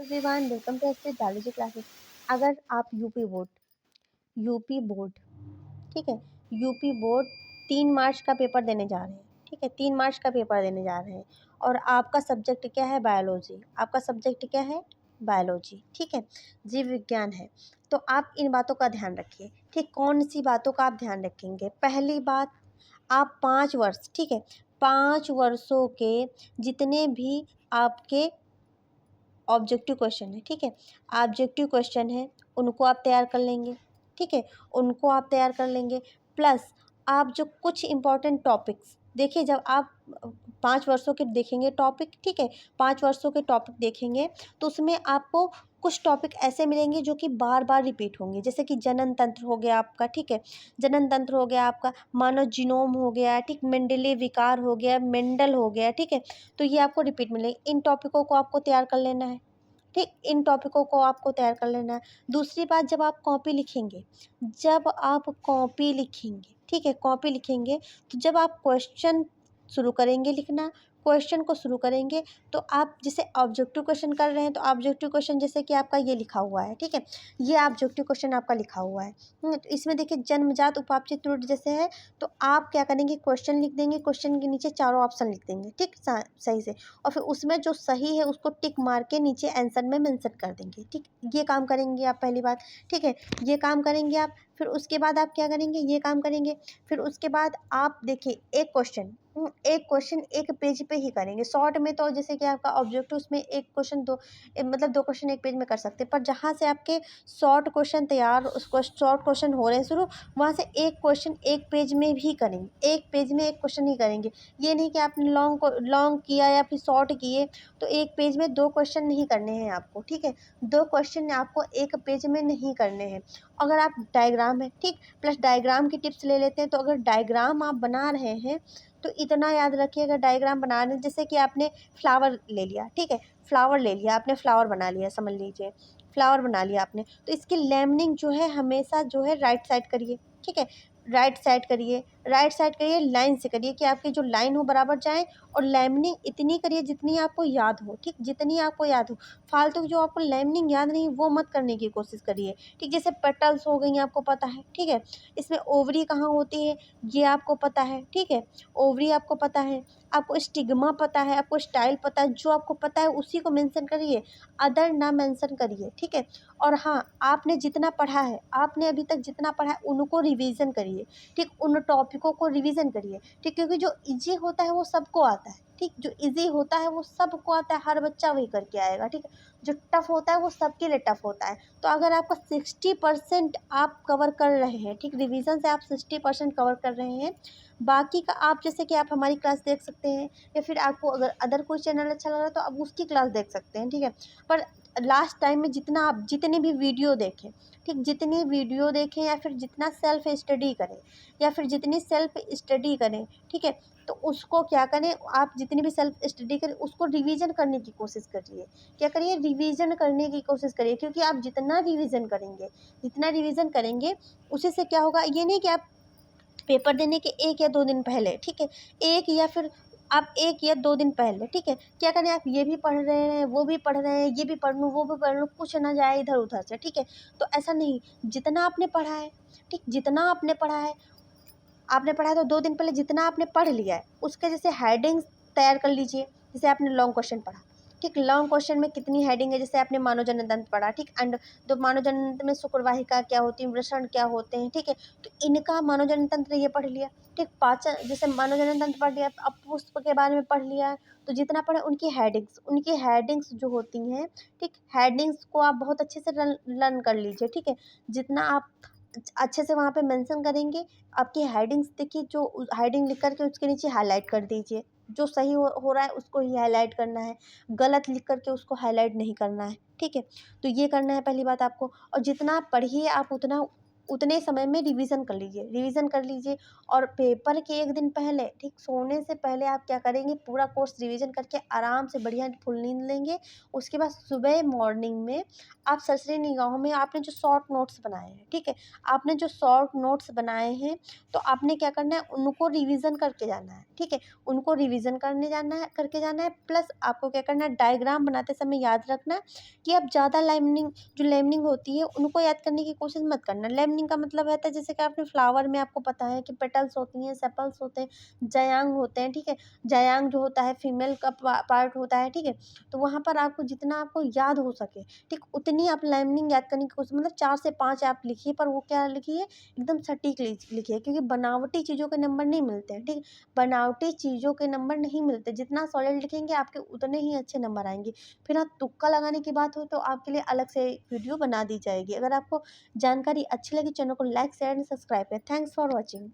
Everyone, welcome to SP biology classes. अगर आप UP board ठीक है, यूपी बोर्ड 3 मार्च का पेपर देने जा रहे हैं। ठीक है, 3 मार्च का पेपर देने जा रहे हैं और आपका सब्जेक्ट क्या है? बायोलॉजी। आपका सब्जेक्ट क्या है? बायोलॉजी। ठीक है, जीव विज्ञान है। तो आप इन बातों का ध्यान रखिए। ठीक, कौन सी बातों का आप ध्यान रखेंगे? पहली बात, आप 5 वर्ष, ठीक है, 5 वर्षों के जितने भी आपके ऑब्जेक्टिव क्वेश्चन है, ठीक है, ऑब्जेक्टिव क्वेश्चन है, उनको आप तैयार कर लेंगे। ठीक है, उनको आप तैयार कर लेंगे। प्लस आप जो कुछ इम्पोर्टेंट टॉपिक्स देखिए, जब आप 5 वर्षों के देखेंगे टॉपिक, ठीक है, 5 वर्षों के टॉपिक देखेंगे तो उसमें आपको कुछ टॉपिक ऐसे मिलेंगे जो कि बार बार रिपीट होंगे। जैसे कि जनन तंत्र हो गया आपका, ठीक है, जनन तंत्र हो गया आपका, मानव जीनोम हो गया, ठीक, मेंडेलिय विकार हो गया, मेंडल हो गया। ठीक है, तो ये आपको रिपीट मिलेंगे। इन टॉपिकों को आपको तैयार कर लेना है। ठीक, इन टॉपिकों को आपको तैयार कर लेना है। दूसरी बात, जब आप कॉपी लिखेंगे, ठीक है, कॉपी लिखेंगे, तो जब आप क्वेश्चन शुरू करेंगे लिखना, क्वेश्चन को शुरू करेंगे, तो आप जैसे ऑब्जेक्टिव क्वेश्चन कर रहे हैं तो ऑब्जेक्टिव क्वेश्चन जैसे कि आपका ये लिखा हुआ है, ठीक है, ये ऑब्जेक्टिव क्वेश्चन आपका लिखा हुआ है। तो इसमें देखिए जन्मजात उपापचय त्रुटि जैसे है, तो आप क्या करेंगे? क्वेश्चन लिख देंगे, क्वेश्चन के नीचे चारों ऑप्शन लिख देंगे, ठीक, सही से, और फिर उसमें जो सही है उसको टिक मार के नीचे आंसर में मेंशन कर देंगे। ठीक, ये काम करेंगे आप पहली बात। ठीक है, ये काम करेंगे आप। फिर उसके बाद आप क्या करेंगे? ये काम करेंगे। फिर उसके बाद आप देखिए एक क्वेश्चन एक पेज पे ही करेंगे। शॉर्ट में तो जैसे कि आपका ऑब्जेक्टिव, उसमें एक क्वेश्चन दो, मतलब 2 क्वेश्चन एक पेज में कर सकते हैं, पर जहाँ से आपके शॉर्ट क्वेश्चन तैयार, उसको शॉर्ट क्वेश्चन हो रहे हैं शुरू, वहाँ से एक क्वेश्चन एक पेज में भी करेंगे। एक पेज में एक क्वेश्चन ही करेंगे। ये नहीं कि आपने लॉन्ग किया या फिर शॉर्ट किए तो एक पेज में 2 क्वेश्चन नहीं करने हैं आपको। ठीक है, 2 क्वेश्चन आपको एक पेज में नहीं करने हैं। अगर आप डायग्राम है, ठीक, प्लस डायग्राम की टिप्स ले लेते हैं, तो अगर डायग्राम आप बना रहे हैं तो इतना याद रखिए, अगर डायग्राम बना रहे हैं, जैसे कि आपने फ्लावर ले लिया, ठीक है, फ्लावर ले लिया आपने, फ्लावर बना लिया, समझ लीजिए फ्लावर बना लिया आपने, तो इसकी लेमनिंग जो है हमेशा जो है राइट साइड करिए। ठीक है, राइट साइड करिए, राइट साइड करिए, लाइन से करिए कि आपकी जो लाइन हो बराबर जाए, और लेमनिंग इतनी करिए जितनी आपको याद हो। ठीक, जितनी आपको याद हो, फालतू की जो आपको लेमनिंग याद नहीं वो मत करने की कोशिश करिए। ठीक, जैसे पेटल्स हो गई आपको पता है, ठीक है, इसमें ओवरी कहाँ होती है ये आपको पता है, ठीक है, ओवरी आपको पता है, आपको स्टिग्मा पता है, आपको स्टाइल पता है, जो आपको पता है उसी को मेंशन करिए, अदर ना मेंशन करिए। ठीक है, और हाँ, आपने जितना पढ़ा है, आपने अभी तक जितना पढ़ा है उनको रिवीजन करिए। ठीक, उन टॉपिकों को रिवीजन करिए। ठीक, क्योंकि जो इजी होता है वो सबको आता है। ठीक, जो इजी होता है वो सबको आता है, हर बच्चा वही करके आएगा। ठीक है, जो टफ होता है वो सबके लिए टफ होता है। तो अगर आपका 60% आप कवर कर रहे हैं, ठीक, रिवीजन से आप 60% कवर कर रहे हैं, बाकी का आप जैसे कि आप हमारी क्लास देख सकते हैं, या फिर आपको अगर अदर कोई चैनल अच्छा लग रहा है तो आप उसकी क्लास देख सकते हैं। ठीक है, पर लास्ट टाइम में जितना आप जितनी भी वीडियो देखें, ठीक, जितनी वीडियो देखें या फिर जितना सेल्फ स्टडी करें, या फिर जितनी सेल्फ स्टडी करें, ठीक है, तो उसको क्या करें? आप जितनी भी सेल्फ स्टडी करें उसको रिवीजन करने की कोशिश करिए। क्या करिए? रिवीजन करने की कोशिश करिए, क्योंकि आप जितना रिवीजन करेंगे उसी से क्या होगा, ये नहीं कि आप पेपर देने के 1 या 2 दिन पहले, ठीक है, 1 या फिर आप 1 या 2 दिन पहले, ठीक है, क्या करें? आप ये भी पढ़ रहे हैं, वो भी पढ़ रहे हैं, ये भी पढ़ लूँ, वो भी पढ़ लूँ, कुछ ना जाए इधर-उधर से। ठीक है, तो ऐसा नहीं, जितना आपने पढ़ा है, ठीक, जितना आपने पढ़ा है तो 2 दिन पहले जितना आपने पढ़ लिया है, उसके जैसे हेडिंग्स तैयार कर लीजिए। जैसे आपने लॉन्ग क्वेश्चन पढ़ा, ठीक, लॉन्ग क्वेश्चन में कितनी हेडिंग है, जैसे आपने मानव जनन तंत्र पढ़ा, ठीक, एंड तो मानव जनन तंत्र में शुक्रवाहिका क्या होती है, वृषण क्या होते हैं, ठीक है, तो इनका मानव जनन तंत्र ये पढ़ लिया। ठीक, पाचन जैसे मानव जनन तंत्र पढ़ लिया, अब पुष्प के बारे में पढ़ लिया है, तो जितना पढ़े उनकी हेडिंग्स जो होती हैं, ठीक, हेडिंग्स को आप बहुत अच्छे से लर्न कर लीजिए। ठीक है, जितना आप अच्छे से वहाँ पे मेंशन करेंगे, आपकी हेडिंग्स देखिए, जो हेडिंग लिख कर के उसके नीचे हाईलाइट कर दीजिए। जो सही हो रहा है उसको ही हाईलाइट करना है, गलत लिख कर के उसको हाईलाइट नहीं करना है। ठीक है, तो ये करना है पहली बात आपको। और जितना पढ़िए आप उतना उतने समय में रिवीजन कर लीजिए। और पेपर के एक दिन पहले, ठीक सोने से पहले आप क्या करेंगे, पूरा कोर्स रिवीजन करके आराम से बढ़िया फुल नींद लेंगे। उसके बाद सुबह मॉर्निंग में आप सरसरी निगाहों में आपने जो शॉर्ट नोट्स बनाए हैं, ठीक है, आपने जो शॉर्ट नोट्स बनाए हैं तो आपने क्या करना है, उनको रिवीजन करके जाना है, ठीक है, उनको रिवीजन करके जाना है। प्लस आपको क्या करना है, डायग्राम बनाते समय याद रखना कि आप ज़्यादा लेमनिंग होती है उनको याद करने की कोशिश मत करना। लेमनिंग का मतलब रहता है जैसे कि आपने फ्लावर में आपको पता है कि पेटल्स होती हैं, सेपल्स होते हैं, जायांग होते हैं, ठीक है, जायांग जो होता है फीमेल का पार्ट होता है, ठीक है, तो वहाँ पर आपको जितना आपको याद हो सके, ठीक, उतनी आप लेमनिंग याद करने की कोशिश, मतलब 4 से 5 आप लिखिए, पर वो क्या लिखिए, एकदम सटीक लिखिए, क्योंकि बनावटी चीज़ों के नंबर नहीं मिलते हैं, ठीक, बनावटी चीज़ों के नंबर नहीं मिलते, जितना सॉलिड लिखेंगे आपके उतने ही अच्छे नंबर आएंगे। फिर आप तुक्का लगाने की बात हो तो आपके लिए अलग से वीडियो बना दी जाएगी। अगर आपको जानकारी अच्छी लगी, चैनल को लाइक शेयर एंड सब्सक्राइब करें। Thanks for watching.